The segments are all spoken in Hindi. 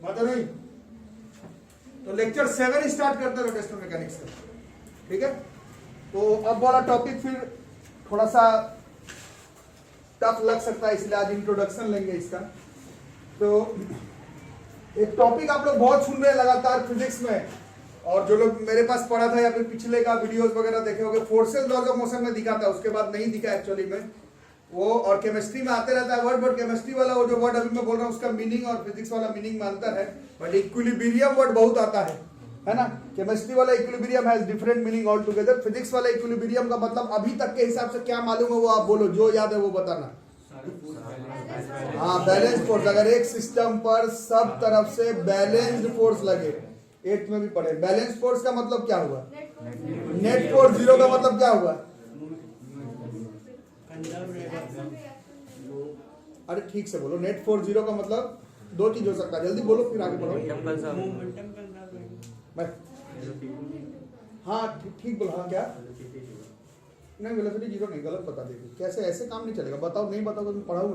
मतलब नहीं तो लेक्चर 7 स्टार्ट करते हैं रोटेशनल मैकेनिक्स का। ठीक है, तो अब वाला टॉपिक फिर थोड़ा सा टफ लग सकता है, इसलिए आज इंट्रोडक्शन लेंगे इसका। तो एक टॉपिक आप लोग बहुत सुन रहे हैं लगातार फिजिक्स में, और जो लोग मेरे पास पढ़ा था या फिर पिछले का वीडियोस वगैरह देखे होंगे, फोर्सेस लॉज ऑफ मोशन में दिखा था, उसके बाद नहीं दिखा एक्चुअली में वो, और केमिस्ट्री में आते रहता है वर्ड, बट केमिस्ट्री वाला वो जो वर्ड अभी मैं बोल रहा हूँ उसका मीनिंग और फिजिक्स वाला मीनिंग में अंतर है, बट इक्विलिब्रियम वर्ड बहुत आता है ना। केमिस्ट्री वाला equilibrium has different meaning all together. Physics वाला इक्विलिब्रियम का मतलब अभी तक के हिसाब से क्या मालूम है वो आप बोलो, जो याद है वो बताना। हाँ, बैलेंस फोर्स। अगर एक सिस्टम पर सब तरफ से बैलेंस्ड फोर्स लगे, 8th में भी पढ़े, बैलेंस फोर्स का मतलब क्या हुआ? नेट फोर्स जीरो का मतलब क्या हुआ? अरे ठीक से बोलो, नेट फोर्स जीरो का मतलब दो चीज हो सकता है, जल्दी बोलो फिर आगे बढ़ो। हाँ ठीक बोलो। हाँ क्या? नहीं, वेलोसिटी जीरो नहीं, गलत बता देगी। कैसे? ऐसे काम नहीं चलेगा, बताओ। नहीं बताओ तो तुम पढ़ाओगे।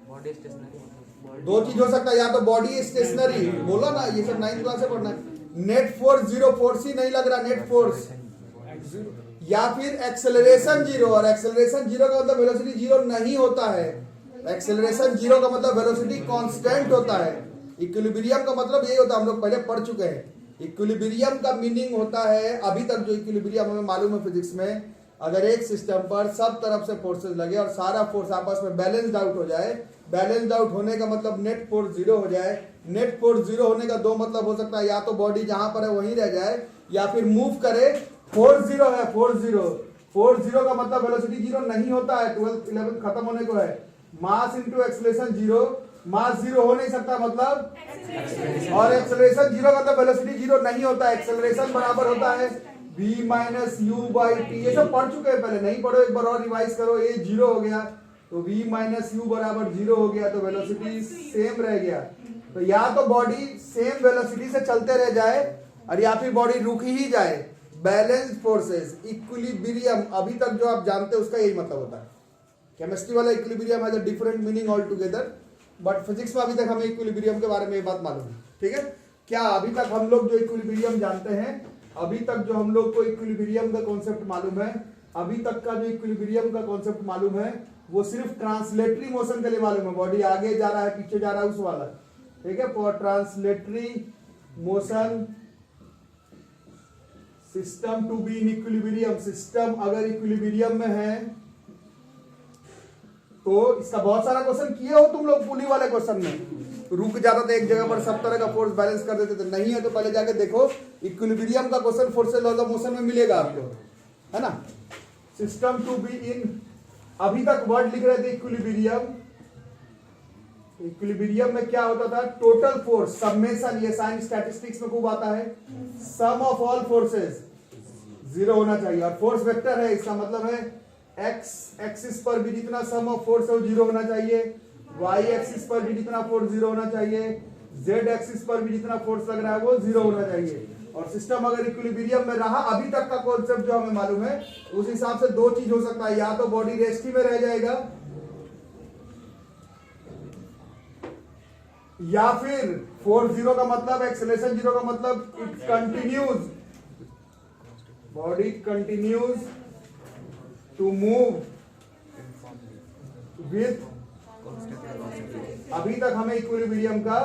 बॉडी स्टेशनरी, दो चीज हो सकता है, या तो बॉडी स्टेशनरी, बोला ना, ये सब 9th क्लास से पढ़ना है। नेट फोर्स जीरो, फोर्स ही नहीं लग रहा, नेट फोर्स, या फिर एक्सेलरेशन जीरो, और एक्सेलरेशन जीरो का मतलब वेलोसिटी जीरो नहीं होता है। एक्सेलरेशन जीरो का मतलब वेलोसिटी कांस्टेंट होता है। इक्विलिब्रियम का मतलब यही होता है, हम लोग पहले पढ़ चुके हैं। इक्विलिब्रियम का मीनिंग होता है, अभी तक जो इक्विलिब्रियम हमें मालूम है फिजिक्स में, अगर एक सिस्टम पर सब तरफ से फोर्सेस लगे और सारा फोर्स आपस में बैलेंस्ड आउट हो जाए, बैलेंस्ड आउट होने का मतलब नेट फोर्स जीरो हो जाए। नेट फोर्स जीरो होने का दो मतलब हो सकता है, या तो बॉडी जहां पर है वहीं रह जाए, या फिर मूव करे। फोर्स जीरो है, फोर्स जीरो का मतलब वेलोसिटी जीरो नहीं होता है, 12th 11th खत्म होने को है। Mass into acceleration zero, mass zero हो नहीं सकता मतलब, और एक्सेलरेशन जीरो का मतलब वेलोसिटी जीरो नहीं होता है। एक्सेलरेशन बराबर होता है v minus you by T. ये सब पढ़ चुके हैं, पहले नहीं पढ़ो, एक बार और रिवाइज करो। ये जीरो हो गया तो v माइनस यू बराबर जीरो हो गया, तो वेलोसिटी सेम रह गया। तो या तो बॉडी सेम वेलोसिटी से चलते रह जाए, और या फिर बॉडी रुक ही जाए। बैलेंस फोर्सेस, इक्विलिब्रियम, अभी तक जो आप जानते हैं उसका यही मतलब होता है। केमिस्ट्री वाला equilibrium has a different meaning all together, but physics में अभी तक हमें इक्विलिब्रियम के बारे में ये बात मालूम है। ठीक है, क्या अभी तक हम लोग जो इक्विलिब्रियम जानते हैं, अभी तक जो हम लोग को इक्विलिब्रियम का कॉन्सेप्ट मालूम है, अभी तक का जो इक्विलिब्रियम का कॉन्सेप्ट मालूम है, वो सिर्फ ट्रांसलेटरी मोशन के लिए मालूम है। बॉडी आगे जा रहा है, पीछे जा रहा है, उस वाला। ठीक है, for translatory motion system to be in equilibrium, system अगर इक्विलिब्रियम में है तो, इसका बहुत सारा क्वेश्चन किए हो तुम लोग पुली वाले क्वेश्चन में। रुक जाता था एक जगह पर, सब तरह का फोर्स बैलेंस कर देते थे। नहीं है तो पहले जाके देखो, इक्विलिब्रियम का question forces laws of motion में मिलेगा आपको, है ना। सिस्टम टू बी इन, अभी तक वर्ड लिख रहे थे इक्विलिब्रियम। इक्विलिब्रियम में क्या होता था? टोटल फोर्स समेशन, ये साइंस स्टैटिस्टिक्स में खूब आता है। सम ऑफ ऑल फोर्सेस जीरो होना चाहिए, और फोर्स वेक्टर है, इसका मतलब है एक्स एक्सिस पर भी जितना सम ऑफ फोर्स है वो जीरो होना चाहिए, वाई एक्सिस पर भी जितना फोर्स जीरो होना चाहिए, जेड एक्सिस पर भी जितना फोर्स लग रहा है वो जीरो होना चाहिए। और सिस्टम अगर इक्विलिब्रियम में रहा, अभी तक का कॉन्सेप्ट जो हमें मालूम है, उस हिसाब से दो चीज हो सकता है, या तो बॉडी रेस्ट में रह जाएगा, या फिर फोर्स जीरो का मतलब, एक्सेलरेशन जीरो का मतलब it continues, body continues to move with, अभी तक हमें इक्विलिब्रियम का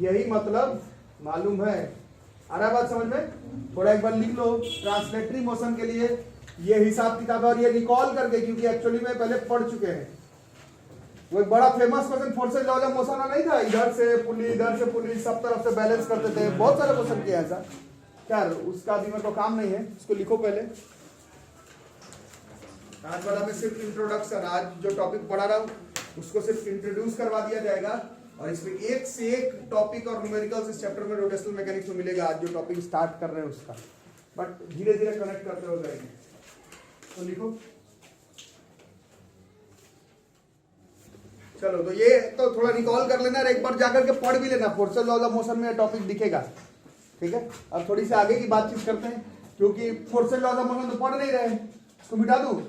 यही मतलब मालूम है। आ रहा बात समझ में? थोड़ा एक बार लिख लो ट्रांसलेटरी मोशन के लिए ये हिसाब किताब, और ये रिकॉल करके, क्योंकि एक्चुअली में पहले पढ़ चुके हैं। वो एक बड़ा famous question forces laws of motion नहीं था, इधर से पुली सब तरफ से बैलेंस करते थे, बहुत सारे क्वेश्चन किया ऐसा। क्या उसका अभी मेरे को काम नहीं है, उसको लिखो पहले। आज वाला में सिर्फ इंट्रोडक्शन, आज जो टॉपिक पढ़ा रहा हूँ उसको सिर्फ इंट्रोड्यूस करवा दिया जाएगा, और इसमें एक से एक टॉपिक और न्यूमेरिकल्स इस चैप्टर में रोटेशनल मैकेनिक्स में मिलेगा। आज जो टॉपिक स्टार्ट कर रहे हैं उसका, बट धीरे धीरे कनेक्ट करते हो जाएंगे। तो लिखो, चलो। तो ये तो थोड़ा रिकॉल कर लेना और एक बार जाकर के पढ़ भी लेना, फोर्सेस लॉज ऑफ मोशन में टॉपिक दिखेगा। ठीक है, अब थोड़ी सी आगे की बातचीत करते हैं, क्योंकि फोर्सेस लॉज ऑफ मोशन तो पढ़ नहीं रहे, इसको मिटा दूं।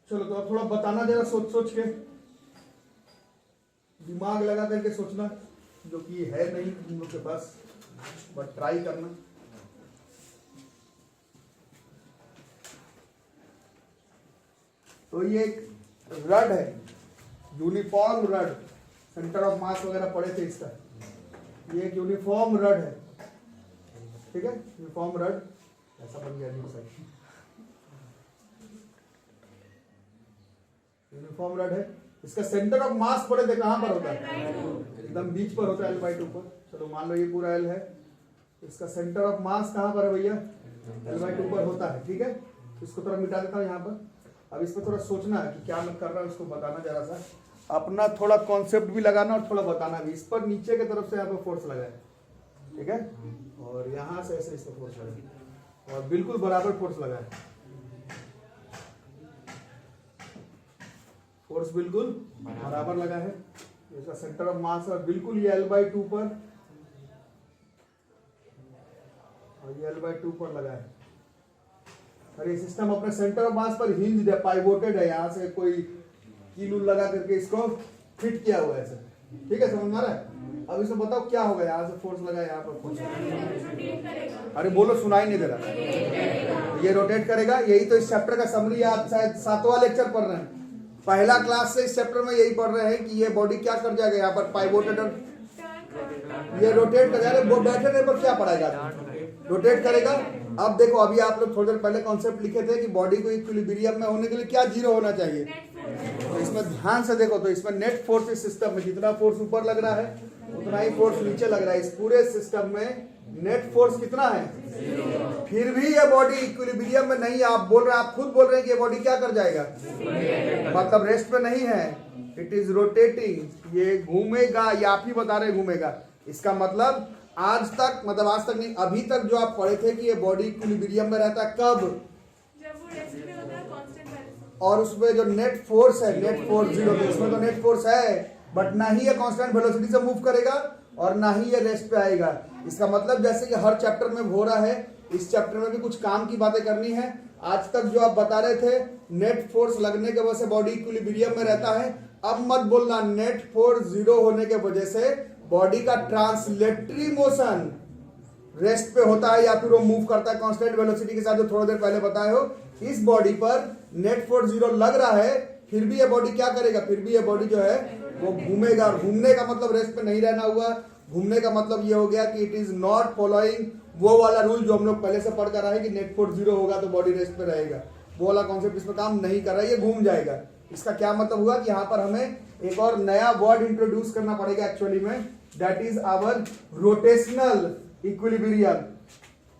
चलो, तो अब थोड़ा बताना जरा, सोच सोच के, दिमाग लगा करके सोचना। जो कि है नहीं तुम लोग के पास, बट ट्राई करना। तो ये एक रड है, uniform rod, centre of mass वगैरह पढ़े थे इसका। ये एक यूनिफॉर्म रड है, ठीक है, यूनिफॉर्म रड ऐसा बन गया यूनिफॉर्म रड है। इसका सेंटर ऑफ मास पढ़े थे, कहां पर होता है? एकदम बीच पर होता है, L/2 पर। चलो मान लो ये पूरा L है, इसका सेंटर ऑफ मास कहां पर है भैया? L/2 पर होता है, ठीक है। इसको थोड़ा मिटा देता हूं यहाँ पर। अब इस पर थोड़ा सोचना है कि क्या मैं कर रहा हूँ, उसको बताना जरा सा, अपना थोड़ा कॉन्सेप्ट भी लगाना और थोड़ा बताना भी। इस पर नीचे की तरफ से यहाँ पर फोर्स लगा है, ठीक है, और यहाँ से ऐसे इस पर फोर्स लगा है, और बिल्कुल बराबर फोर्स लगा है, फोर्स बिल्कुल बराबर लगा है। इसका सेंटर ऑफ मास है बिल्कुल ये L/2 पर, और ये L/2 पर लगा है। और ये सिस्टम अपने सेंटर ऑफ मास पर हिंज्ड है, पाइवोटेड है, यहाँ से कोई कील लगा करके इसको फिट किया हुआ है ऐसे, ठीक है, समझ में आ रहा है? अब इसमें बताओ क्या होगा, यहाँ से फोर्स लगा, यहाँ पर फोर्स लगा, अरे बोलो, सुनाई नहीं दे रहा। ये रोटेट करेगा। यही तो इस चैप्टर का समरी है, आप शायद 7वां लेक्चर पढ़ रहे हैं, पहला क्लास से इस चैप्टर में यही पढ़ रहे हैं कि ये बॉडी क्या कर जाएगा, यहाँ पर पाइवोटेड, ये रोटेट कर जाएगा। वो बैठे रहने पर क्या पड़ेगा, रोटेट करेगा। अब देखो, अभी आप लोग थोड़ी देर पहले कॉन्सेप्ट लिखे थे कि बॉडी को इक्विलिब्रियम में होने के लिए क्या जीरो होना चाहिए। तो इसमें ध्यान से देखो, तो इसमें नेट फोर्स इस सिस्टम में जितना फोर्स ऊपर लग रहा है उतना ही फोर्स नीचे लग रहा है। इस पूरे सिस्टम में नेट फोर्स कितना है? फिर भी ये बॉडी इक्विलिब्रियम में नहीं है। आप बोल रहे हैं, आप खुद बोल रहे हैं कि ये बॉडी क्या कर जाएगा, मतलब रेस्ट पे नहीं है, इट इज रोटेटिंग, ये घूमेगा, या आप ही बता रहे घूमेगा। इसका मतलब आज तक, मतलब आज तक नहीं, अभी तक जो आप पढ़े थे कि ये बॉडी इक्विलिब्रियम में रहता है, कब? जब वो रेस्ट में होता है, कांस्टेंट वैल्यू। और उसमें जो नेट फोर्स है, नेट फोर्स जीरो, तो इसमें तो नेट फोर्स है, बट ना ही ये कांस्टेंट वेलोसिटी से मूव करेगा और ना ही ये रेस्ट पे आएगा। इसका मतलब जैसे कि हर चैप्टर में हो रहा है, इस चैप्टर में भी कुछ काम की बातें करनी है। आज तक जो आप बता रहे थे नेट फोर्स लगने के वजह से बॉडी इक्विलिब्रियम में रहता है, अब मत बोलना नेट फोर्स जीरो होने के वजह से बॉडी का ट्रांसलेटरी मोशन रेस्ट पे होता है या फिर वो मूव करता है कांस्टेंट वेलोसिटी के साथ, जो थोड़ी देर पहले बताए हो। इस बॉडी पर नेट फोर्स जीरो लग रहा है, फिर भी ये बॉडी क्या करेगा, फिर भी ये बॉडी जो है वो घूमेगा। और घूमने का मतलब रेस्ट पे नहीं रहना हुआ, घूमने का मतलब ये हो गया कि इट इज नॉट फॉलोइंग वो वाला रूल जो हम लोग पहले से पढ़ कर रहे हैं कि नेट फोर्स जीरो होगा तो बॉडी रेस्ट पे रहेगा। वो वाला कॉन्सेप्ट इसमें काम नहीं कर रहा है, ये घूम जाएगा। इसका क्या मतलब हुआ कि यहाँ पर हमें एक और नया वर्ड इंट्रोड्यूस करना पड़ेगा एक्चुअली में, that is our rotational equilibrium.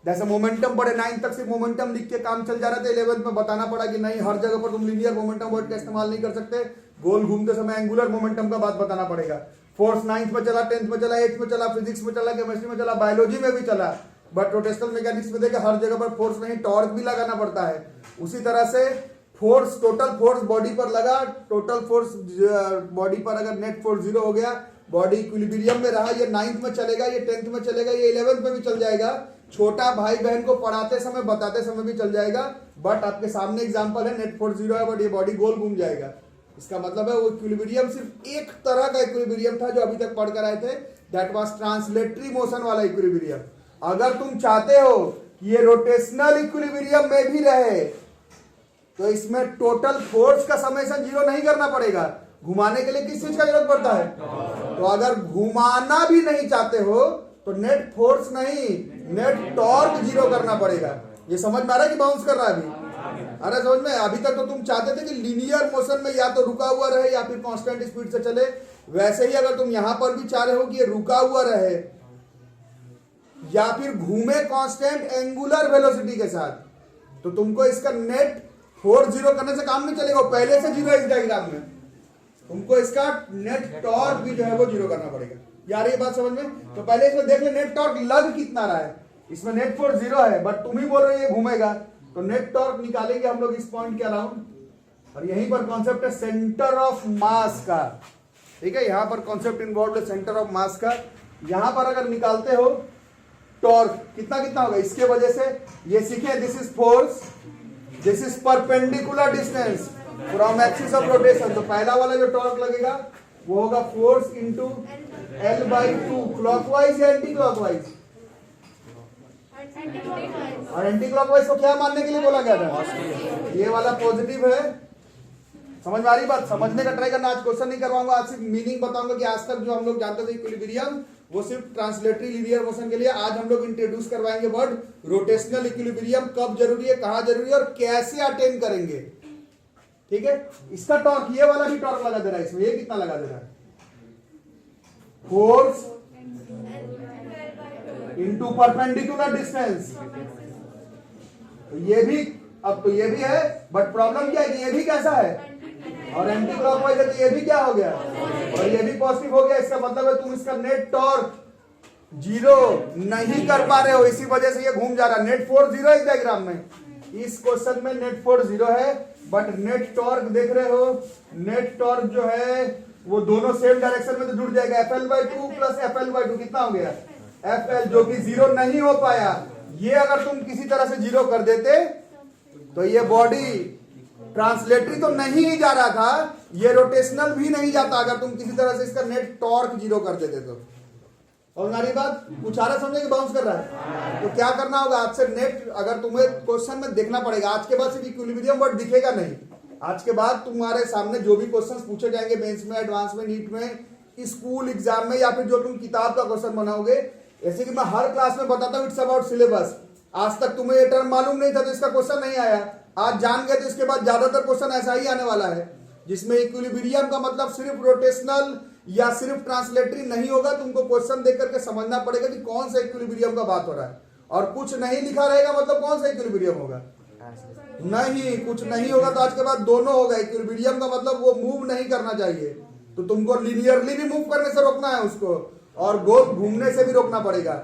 जैसे मोमेंटम पढ़े 9 तक सिर्फ मोमेंटम लिख के काम चल जा रहा था, 11th में बताना पड़ा कि नहीं, हर जगह पर तुम लीनियर मोमेंटम वर्ड का इस्तेमाल नहीं कर सकते, गोल घूमते समय एंगुलर मोमेंटम का बात बताना पड़ेगा। फोर्स 9th में चला, 10th में चला, 8th में चला, फिजिक्स में चला, केमिस्ट्री में चला, बायोलॉजी में भी चला, बट रोटेशनल मैकेनिक्स में देखा हर जगह पर फोर्स नहीं, टॉर्क भी लगाना पड़ता है। उसी तरह से फोर्स, टोटल फोर्स बॉडी पर लगा, टोटल फोर्स बॉडी पर अगर नेट फोर्स जीरो हो गया, बॉडी इक्विलिब्रियम में रहा, ये 9th में चलेगा, ये 10th में चलेगा, ये 11th में भी चल जाएगा, छोटा भाई बहन को पढ़ाते समय बताते समय भी चल जाएगा। बट आपके सामने एग्जांपल है, नेट फोर्स जीरो है बट ये बॉडी गोल घूम जाएगा। इसका मतलब है वो इक्विलिब्रियम सिर्फ एक तरह का इक्विलिब्रियम था जो अभी तक पढ़ कर आए थे, दैट वाज ट्रांसलेटरी मोशन वाला इक्विलिब्रियम। अगर तुम चाहते हो कि ये रोटेशनल इक्विलिब्रियम में भी रहे तो इसमें टोटल फोर्स का समेशन जीरो नहीं करना पड़ेगा। घुमाने के लिए किस चीज का जरूरत पड़ता है? तो अगर घुमाना भी नहीं चाहते हो तो नेट फोर्स नहीं, नेट टॉर्क जीरो करना पड़ेगा। ये समझ में आ रहा है कि बाउंस कर रहा है अभी? अरे समझ में? अभी तक तो तुम चाहते थे कि लीनियर मोशन में या तो रुका हुआ रहे या फिर कांस्टेंट स्पीड से चले, वैसे ही अगर तुम यहां पर भी चाह रहे हो कि ये रुका हुआ रहे या फिर घूमे कांस्टेंट एंगुलर वेलोसिटी के साथ, तो तुमको इसका नेट फोर्स जीरो करने से काम नहीं चलेगा, पहले से जीरो इस डायग्राम में। तुमको इसका नेट टॉर्क भी जो है वो जीरो करना पड़ेगा। यार ये बात समझ में? तो पहले इसमें देख ले नेट टॉर्क लग कितना रहा है। इसमें नेट फोर्स जीरो है बट तुम ही बोल रहे हो ये घूमेगा, तो नेट टॉर्क निकालेंगे हम लोग इस पॉइंट के अराउंड, और यहीं पर कॉन्सेप्ट है सेंटर ऑफ मास का। ठीक है, यहां पर कॉन्सेप्ट इन्वॉल्व है सेंटर ऑफ मास का। यहां पर अगर निकालते हो टॉर्क कितना कितना होगा, इसके वजह से ये सीखे, this is force, this is perpendicular distance from axis of rotation. तो पहला वाला जो टॉर्क लगेगा वो होगा फोर्स इंटू L/2 क्लॉकवाइज या एंटी क्लॉकवाइज। और एंटी क्लॉकवाइज को क्या मानने के लिए बोला गया था? ये वाला पॉजिटिव है। समझ में आ रही बात? समझने का ट्राई करना। आज क्वेश्चन नहीं करवाऊंगा, आज सिर्फ मीनिंग बताऊंगा कि आज तक जो हम लोग जानते थे इक्विलिब्रियम वो सिर्फ ट्रांसलेटरी लीनियर मोशन के लिए। आज हम लोग इंट्रोड्यूस करवाएंगे वर्ड रोटेशनल इक्विलिब्रियम, कब जरूरी है, कहां जरूरी है और कैसे अटेन करेंगे। ठीक है, इसका टॉर्क, ये वाला भी टॉर्क लगा दे रहा है इसमें। ये कितना लगा दे रहा है? Force into perpendicular distance. तो ये भी, अब तो ये भी है, बट प्रॉब्लम क्या है कि ये भी कैसा है और एंटी क्लॉकवाइज है, तो ये भी क्या हो गया और ये भी पॉजिटिव हो गया। इसका मतलब है तुम इसका नेट टॉर्क जीरो नहीं कर पा रहे हो, इसी वजह से ये घूम जा रहा है। नेट फोर्स जीरो इस डायग्राम में, इस क्वेश्चन में नेट फोर्स जीरो है, बट नेट टॉर्क देख रहे हो, नेट टॉर्क जो है वो दोनों सेम डायरेक्शन में तो जुड़ जाएगा। FL/2 प्लस FL/2 कितना हो गया? FL, जो कि जीरो नहीं हो पाया। ये अगर तुम किसी तरह से जीरो कर देते तो ये बॉडी ट्रांसलेटरी तो नहीं ही जा रहा था, ये रोटेशनल भी नहीं जाता अगर तुम किसी तरह से इसका नेट टॉर्क जीरो कर देते तो। और हमारी बात कुछ आ रहा समझे कि बाउंस कर रहा है? तो क्या करना होगा आज से, नेट अगर तुम्हें क्वेश्चन में देखना पड़ेगा। आज के बाद सिर्फ इक्विलिब्रियम वर्ड दिखेगा नहीं, आज के बाद तुम्हारे सामने जो भी क्वेश्चन पूछे जाएंगे मेंस में, एडवांस में, नीट में, स्कूल एग्जाम में, या फिर जो तुम किताब का क्वेश्चन बनाओगे, ऐसे कि मैं हर क्लास में बताता हूँ इट्स अबाउट सिलेबस। आज तक तुम्हें ये टर्म मालूम नहीं था तो इसका क्वेश्चन नहीं आया, आज जान गए तो इसके बाद ज्यादातर क्वेश्चन ऐसा ही आने वाला है, जिसमें इक्विलिब्रियम का मतलब सिर्फ रोटेशनल या सिर्फ ट्रांसलेटरी नहीं होगा। तुमको क्वेश्चन देख करके समझना पड़ेगा कि कौन सा इक्विलिब्रियम का बात हो रहा है, और कुछ नहीं लिखा रहेगा मतलब कौन सा इक्विलिब्रियम होगा? नहीं, कुछ नहीं होगा तो आज के बाद दोनों होगा। इक्विलिब्रियम का मतलब वो मूव नहीं करना चाहिए, तो तुमको लिनियरली भी मूव करने से रोकना है उसको, और गोल घूमने से भी रोकना पड़ेगा।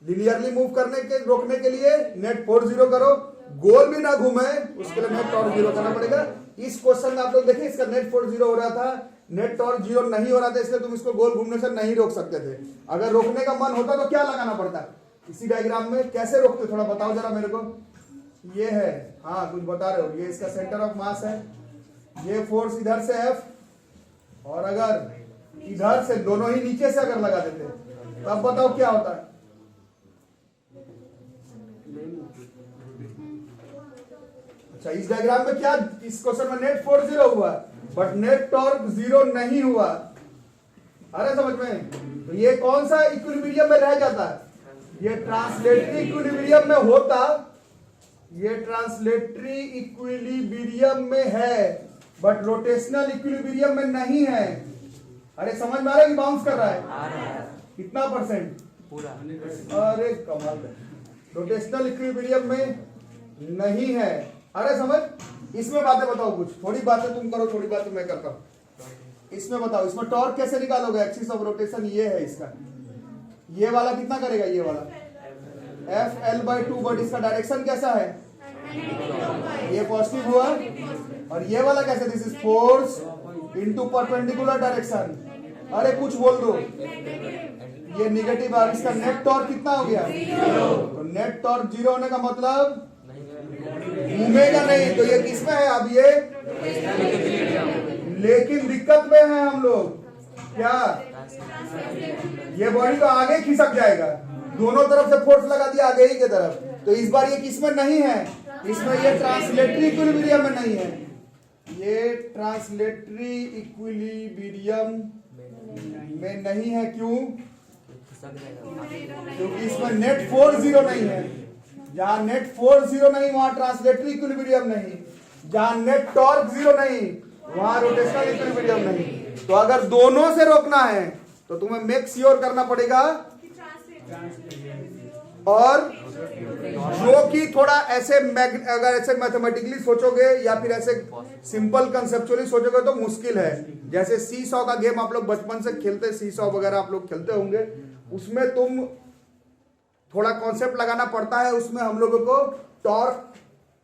लिनियरली मूव करने के रोकने के लिए नेट फोर्स जीरो करो, गोल भी ना घूमे उसके लिए नेट टॉर्क जीरो करना पड़ेगा। इस क्वेश्चन में आप लोग देखिए, इसका नेट फोर्स जीरो हो रहा था, नेट टॉर्क जीरो नहीं हो रहा था, इसलिए तुम इसको गोल घूमने से नहीं रोक सकते थे। अगर रोकने का मन होता तो क्या लगाना पड़ता? इसी डायग्राम में कैसे रोकते, थोड़ा बताओ जरा मेरे को। ये है, हाँ कुछ बता रहे हो, ये इसका सेंटर ऑफ मास है, ये फोर्स इधर से F, और अगर इधर से दोनों ही नीचे से अगर लगा देते तो अब बताओ क्या होता है? अच्छा, इस डायग्राम में क्या, इस क्वेश्चन में नेट फोर्स जीरो हुआ बट नेट टॉर्क जीरो नहीं हुआ। अरे समझ में? तो ये कौन सा इक्विलिब्रियम में रह जाता है? ये ट्रांसलेटरी इक्विलिब्रियम में होता, ये ट्रांसलेटरी इक्विलिब्रियम में है बट रोटेशनल इक्विलिब्रियम में नहीं है। अरे समझ में आ रहा है कि बाउंस कर रहा है? कितना परसेंट? पूरा। अरे कमाल है, रोटेशनल इक्विलिब्रियम में नहीं है। अरे समझ, इसमें बातें बताओ, कुछ थोड़ी बातें तुम करो, थोड़ी बातें मैं करता हूं। इसमें बताओ, इसमें टॉर्क कैसे निकालोगे? एक्सिस ऑफ रोटेशन ये है इसका, ये वाला कितना करेगा? ये वाला FL/2, बट इसका डायरेक्शन कैसा है? ये पॉजिटिव हुआ, और ये वाला कैसे? This is force into perpendicular direction. अरे कुछ बोल दो, ये निगेटिव है। इसका नेट टॉर्क कितना हो गया? तो नेट टॉर्क जीरो होने का मतलब घूमेगा नहीं, तो ये किसमें है अब? ये, लेकिन दिक्कत में है हम लोग, क्या? ये बॉडी तो आगे खिसक जाएगा, दोनों तरफ से फोर्स लगा दिया आगे ही के तरफ, तो इस बार ये किसमें नहीं है? इसमें ये ट्रांसलेटरी इक्विलिब्रियम में नहीं है, ये ट्रांसलेटरी इक्विलिब्रियम में नहीं है। क्यों? क्योंकि इसमें नेट फोर्स जीरो नहीं है। जहां नेट फोर्स जीरो नहीं वहां ट्रांसलेटरी इक्विलिब्रियम नहीं, जहां नेट टॉर्क जीरो नहीं वहां रोटेशनल इक्विलिब्रियम नहीं। तो अगर दोनों से रोकना है तो तुम्हें मेक श्योर करना पड़ेगा, और जो कि थोड़ा ऐसे अगर ऐसे मैथमेटिकली सोचोगे या फिर ऐसे सिंपल कंसेप्चुअली सोचोगे तो मुश्किल है। जैसे सी सॉ का गेम आप लोग बचपन से खेलते, सी सॉ वगैरह आप लोग खेलते होंगे, उसमें तुम थोड़ा कॉन्सेप्ट लगाना पड़ता है। उसमें हम लोगों को टॉर्क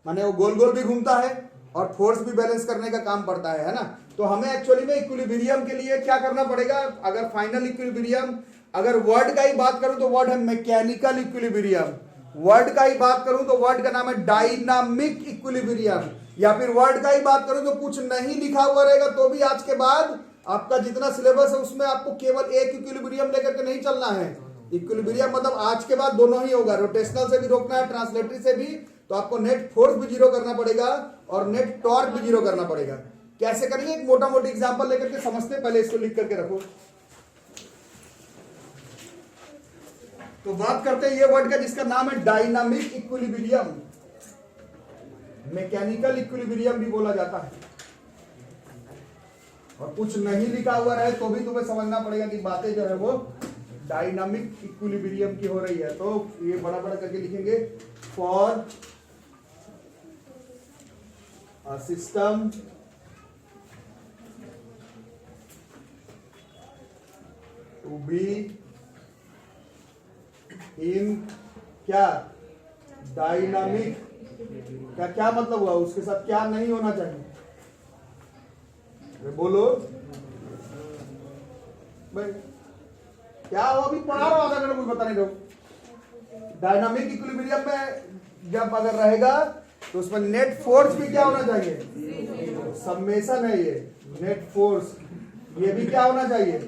माने वो गोल गोल भी घूमता है और फोर्स भी बैलेंस करने का काम पड़ता है ना। तो हमें एक्चुअली में इक्विलिब्रियम के लिए क्या करना पड़ेगा? अगर फाइनल इक्विलिब्रियम, अगर वर्ड का ही बात करूं तो वर्ड है मैकेनिकल इक्विलिब्रियम, वर्ड का ही बात करूं तो वर्ड का नाम है डायनामिक इक्विलिब्रियम, या फिर वर्ड का ही बात करूं तो कुछ नहीं लिखा हुआ रहेगा तो भी आज के बाद आपका जितना सिलेबस है उसमें आपको केवल एक इक्विलिब्रियम लेकर के नहीं चलना है। इक्विलिब्रियम मतलब आज के बाद दोनों ही होगा, रोटेशनल से भी रोकना है, ट्रांसलेटरी से भी। तो आपको नेट फोर्स भी जीरो करना पड़ेगा और नेट टॉर्क भी जीरो करना पड़ेगा। कैसे करेंगे, एक मोटा मोटी एग्जांपल लेकर के समझते हैं, पहले इसको लिख करके रखो। तो बात करते हैं ये वर्ड का जिसका नाम है डायनामिक इक्विलिब्रियम, मैकेनिकल इक्विलिब्रियम भी बोला जाता है। और कुछ नहीं लिखा हुआ रहे तो भी तुम्हें समझना पड़ेगा कि बातें जो है वो डायनामिक इक्विलिब्रियम की हो रही है। तो ये बड़ा बड़ा करके लिखेंगे, for a system to be in क्या डायनामिक, क्या क्या मतलब हुआ, उसके साथ क्या नहीं होना चाहिए, बोलो भाई क्या हो, अभी पढ़ा रहा हूं, आधा घंटा कुछ बता नहीं रहो। डायनामिक इक्विलिब्रियम में जब अगर रहेगा तो उसमें नेट फोर्स भी क्या होना चाहिए, समेशन है ये, नेट फोर्स ये भी क्या होना चाहिए,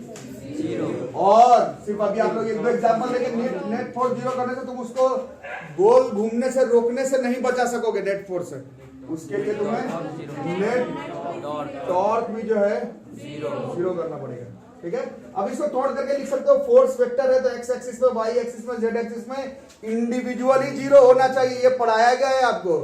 जीरो। और सिर्फ अभी आप लोग एक दो एग्जांपल लेके नेट फोर्स जीरो करने से तुम उसको गोल घूमने से रोकने से नहीं बचा सकोगे नेट फोर्स से, उसके लिए तुम्हें नेट टॉर्क भी जो है जीरो करना पड़ेगा। ठीक है, अब इसको तोड़ करके लिख सकते हो, फोर्स वेक्टर है तो एक्स एक्सिस में, वाई एक्सिस में, जेड एक्सिस में इंडिविजुअली जीरो होना चाहिए। ये पढ़ाया गया है आपको,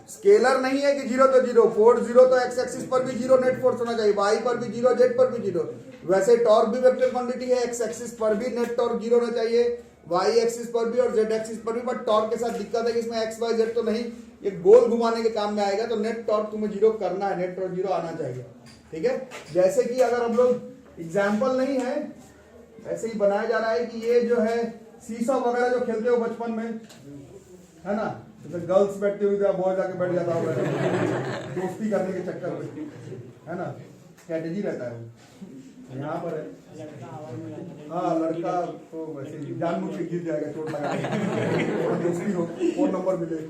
स्केलर नहीं है कि जीरो तो जीरो, फोर्स जीरो तो एक्स एक्सिस पर भी जीरो नेट फोर्स होना चाहिए, वाई पर भी जीरो, जेड पर भी जीरो। वैसे टॉर्क भी वेक्टर क्वांटिटी है, एक्स एक्सिस पर भी नेट टॉर्क जीरो होना चाहिए, वाई एक्सिस पर भी और जेड एक्सिस पर भी। बट टॉर्क के साथ दिक्कत है कि इसमें एक्स वाई जेड तो नहीं, ये गोल घुमाने के काम में आएगा, तो नेट टॉर्क तुम्हें जीरो करना है, नेट टॉर्क जीरो आना चाहिए। ठीक है, जैसे कि अगर हम लोग एग्जाम्पल नहीं है, ऐसे ही बनाया जा रहा है कि ये जो है सीसॉ वगैरह जो खेलते हो बचपन में, है ना, जैसे गर्ल्स बैठती हुई बॉय जाके बैठ जाता होगा दोस्ती करने के चक्कर में, है ना, स्ट्रेटेजी रहता है वो। यहाँ पर है, हाँ लड़का तो वैसे जानबूझ के गिर जाएगा, चोट लगा दोस्ती हो, फोन नंबर मिले,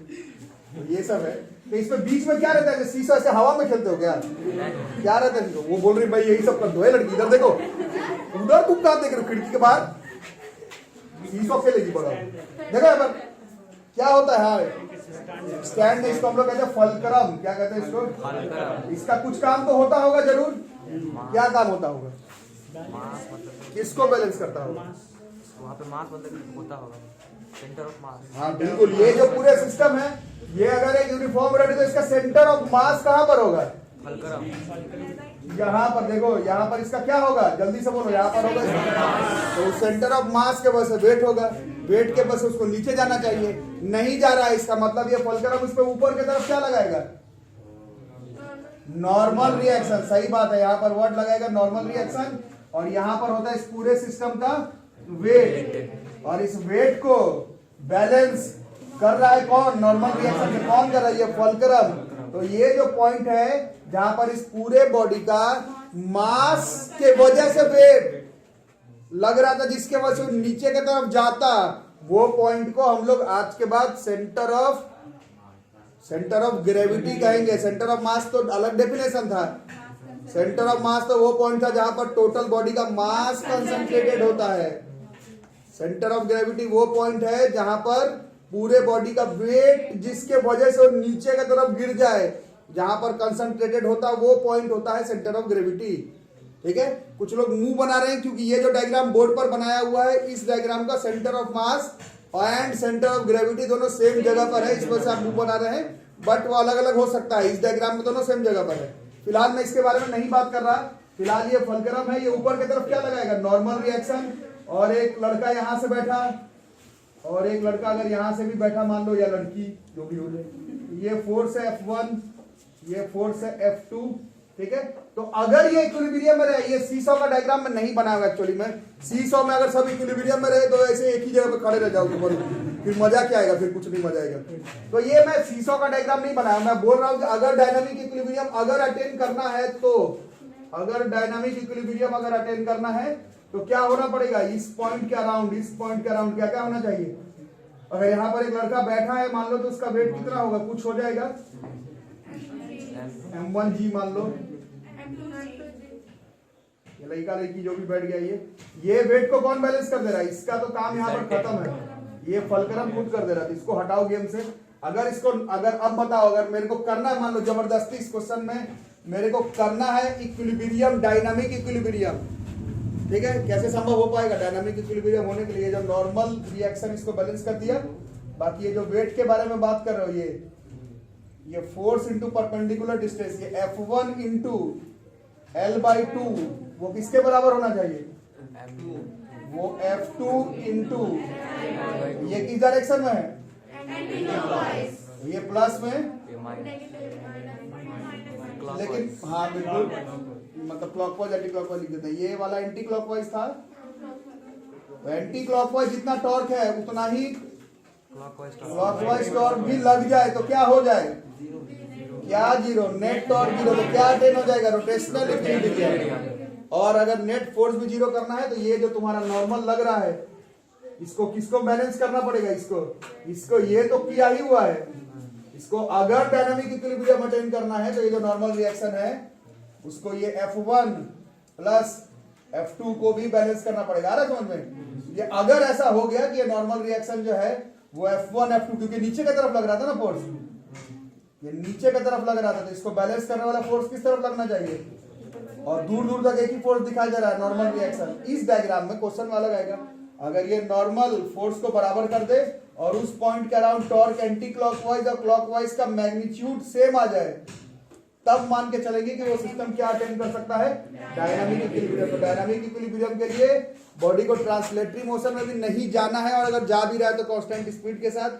तो ये सब है। तो इसमें बीच में क्या रहता है, शीशा से हवा में खेलते हो क्या रहता है, वो बोल रही भाई यही सब कर दो, है लड़की इधर देखो, उधर तुम कहाँ देख रहे हो, खिड़की के बाहर शीशो खेलेगी बड़ा, देखो यहाँ पर क्या होता है, स्टैंड, इसको हम लोग कहते हैं फलक्रम, क्या कहते हैं इसको, इसका कुछ काम तो होता होगा जरूर, क्या काम होता होगा, किसको बैलेंस करता होगा, वहाँ पे मास होता होगा, सेंटर ऑफ मास। हाँ बिल्कुल, ये जो पूरे सिस्टम है, ये अगर एक यूनिफॉर्म रहे तो इसका सेंटर ऑफ मास कहाँ पर होगा, यहाँ पर देखो, यहाँ पर इसका क्या होगा, जल्दी से बोलो, यहाँ पर होगा, तो सेंटर ऑफ मास के वजह से वेट होगा, वेट के वजह से उसको नीचे जाना चाहिए, नहीं जा रहा है, इसका मतलब ये फलक्रम इस पे ऊपर की तरफ क्या लगाएगा, नॉर्मल रिएक्शन। सही बात है, यहाँ पर वर्ड लगाएगा नॉर्मल रिएक्शन, और यहाँ पर होता है इस पूरे सिस्टम का वेट, और इस वेट को बैलेंस कर रहा है कौन, नॉर्मल रिएक्शन में कौन कर रहा है, ये फलक्रम। तो ये जो पॉइंट है जहां पर इस पूरे बॉडी का मास के वजह से वेट लग रहा था, जिसके वजह से नीचे की तरफ जाता, वो पॉइंट को हम लोग आज के बाद सेंटर ऑफ ग्रेविटी कहेंगे। सेंटर ऑफ मास तो अलग डेफिनेशन था, सेंटर ऑफ मास तो वो पॉइंट था जहां पर टोटल बॉडी का मास कंसंट्रेटेड होता है। सेंटर ऑफ ग्रेविटी वो पॉइंट है जहां पर पूरे बॉडी का वेट जिसके वजह से वो नीचे की तरफ गिर जाए, जहां पर कंसंट्रेटेड होता है, वो पॉइंट होता है सेंटर ऑफ ग्रेविटी। ठीक है, कुछ लोग मुंह बना रहे हैं क्योंकि ये जो डायग्राम बोर्ड पर बनाया हुआ है, इस डायग्राम का centre of mass and centre of gravity दोनों सेम जगह पर है, इस वजह से आप मुंह बना रहे हैं, बट वो अलग अलग हो सकता है। इस डायग्राम में दोनों सेम जगह पर है। फिलहाल मैं इसके बारे में नहीं बात कर रहा, फिलहाल ये फलक्रम है, ये ऊपर की तरफ क्या लगाएगा, नॉर्मल रिएक्शन, और एक लड़का यहां से बैठा और एक लड़का अगर यहां से भी बैठा मान लो, या लड़की जो भी हो जाए, ये फोर्स है F1, ये फोर्स है F2। ठीक है, तो अगर ये इक्विलिब्रियम में रहे, ये सीसॉ का डायग्राम में नहीं बना हुआ एक्चुअली में, सीसॉ में अगर सब इक्विलिब्रियम में रहे तो ऐसे एक ही जगह पे खड़े रह जाओगे, फिर मजा क्या आएगा, फिर कुछ नहीं मजा आएगा। तो ये मैं सीसॉ का डायग्राम नहीं बनाया, मैं बोल रहा हूं कि अगर डायनामिक इक्विलिब्रियम अगर अटेन करना है, तो अगर डायनामिक इक्विलिब्रियम अगर अटेन करना है तो क्या होना पड़ेगा, इस पॉइंट के अराउंड, इस पॉइंट के अराउंड क्या क्या होना चाहिए। अगर यहाँ पर एक लड़का बैठा है मान लो, तो उसका वेट कितना होगा, कुछ हो जाएगा, M1G मान लो, लड़का लड़की जो भी बैठ गया, ये वेट को कौन बैलेंस कर दे रहा है? इसका तो काम यहाँ पर खत्म है, ये फलक्रम खुद कर दे रहा था। इसको हटाओ गेम से। अगर अब बताओ, अगर मेरे को करना है, मान लो जबरदस्ती इस क्वेश्चन में मेरे को करना है इक्विलिब्रियम, डायनामिक इक्विलिब्रियम, ठीक है? कैसे संभव हो पाएगा? डायनामिक इक्विलिब्रियम होने के लिए जब नॉर्मल रिएक्शन इसको बैलेंस कर दिया, बाकी ये जो वेट के बारे में बात कर रहे हो, ये फोर्स इंटू परपेंडिकुलर डिस्टेंस, ये F1 इंटू L/2 वो किसके बराबर होना चाहिए? वो F2 इंटू, ये किस डायरेक्शन में है? ये प्लस में, लेकिन हाँ बिल्कुल, मतलब क्लॉकवाइज एंटी क्लॉकवाइज लिख देते हैं। ये वाला एंटी क्लॉकवाइज था, एंटी क्लॉकवाइज जितना टॉर्क है उतना ही क्लॉकवाइज टॉर्क भी लग जाए तो क्या हो जाए? क्या जीरो? Net torque zero. तो क्या अटेन हो जाएगा? Rotational equilibrium. और अगर नेट फोर्स भी जीरो करना है तो ये जो तुम्हारा नॉर्मल लग रहा है, इसको किसको बैलेंस करना पड़ेगा? इसको ये तो किया ही हुआ है। इसको अगर डायनामिक इक्विलिब्रियम अटेन करना है तो ये जो नॉर्मल रिएक्शन है उसको ये F1 प्लस F2 को भी बैलेंस करना पड़ेगा। आ रहा समझ में? ये अगर ऐसा हो गया कि ये नॉर्मल रिएक्शन जो है वो F1 F2, क्योंकि नीचे की तरफ लग रहा था ना फोर्स, ये नीचे की तरफ लग रहा था, तो इसको बैलेंस करने वाला फोर्स किस तरफ लगना चाहिए? और दूर दूर तक एक ही फोर्स दिखाई दे रहा है, नॉर्मल रिएक्शन। इस डायग्राम में क्वेश्चन वाला आएगा, अगर ये नॉर्मल फोर्स को बराबर कर दे और उस पॉइंट के अराउंड टॉर्क एंटी क्लॉकवाइज और क्लॉकवाइज का मैग्नीट्यूड सेम आ जाए, तब मान के चलेंगे कि वो सिस्टम क्या अटेन कर सकता है? Dynamic equilibrium. तो डायनामिक इक्विलिब्रियम के लिए बॉडी को ट्रांसलेटरी मोशन में भी नहीं जाना है, और अगर जा भी रहा है तो कांस्टेंट स्पीड के साथ,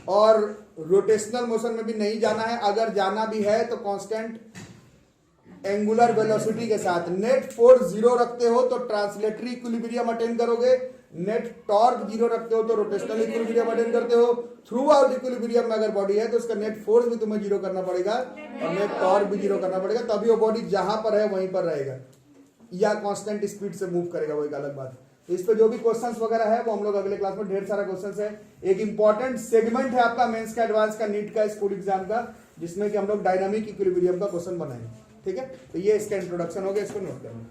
और रोटेशनल मोशन में भी नहीं जाना है, अगर जाना भी है तो कांस्टेंट एंगुलर वेलोसिटी के साथ। नेट फोर्स जीरो रखते हो तो ट्रांसलेटरी इक्विलिब्रियम अटेन करोगे, नेट टॉर्क जीरो रखते हो तो रोटेशनल इक्विलिब्रियम अटेन करते हो। थ्रू आउट इक्विलिब्रियम में अगर बॉडी है तो उसका नेट फोर्स भी तुम्हें जीरो करना पड़ेगा और नेट टॉर्क भी जीरो करना पड़ेगा, तभी वो बॉडी जहां पर है वहीं पर रहेगा, या कांस्टेंट स्पीड से मूव करेगा, वो एक अलग बात है। तो इस पे जो भी क्वेश्चंस वगैरह है वो हम लोग अगले क्लास में, ढेर सारा क्वेश्चंस है। एक इंपॉर्टेंट सेगमेंट है आपका मेंस का, एडवांस का, नीट का, स्कूल एग्जाम का, जिसमें कि हम लोग डायनामिक इक्विलिब्रियम का क्वेश्चन बनाएंगे। ठीक है, तो ये इसका इंट्रोडक्शन हो गया, इसको नोट करना।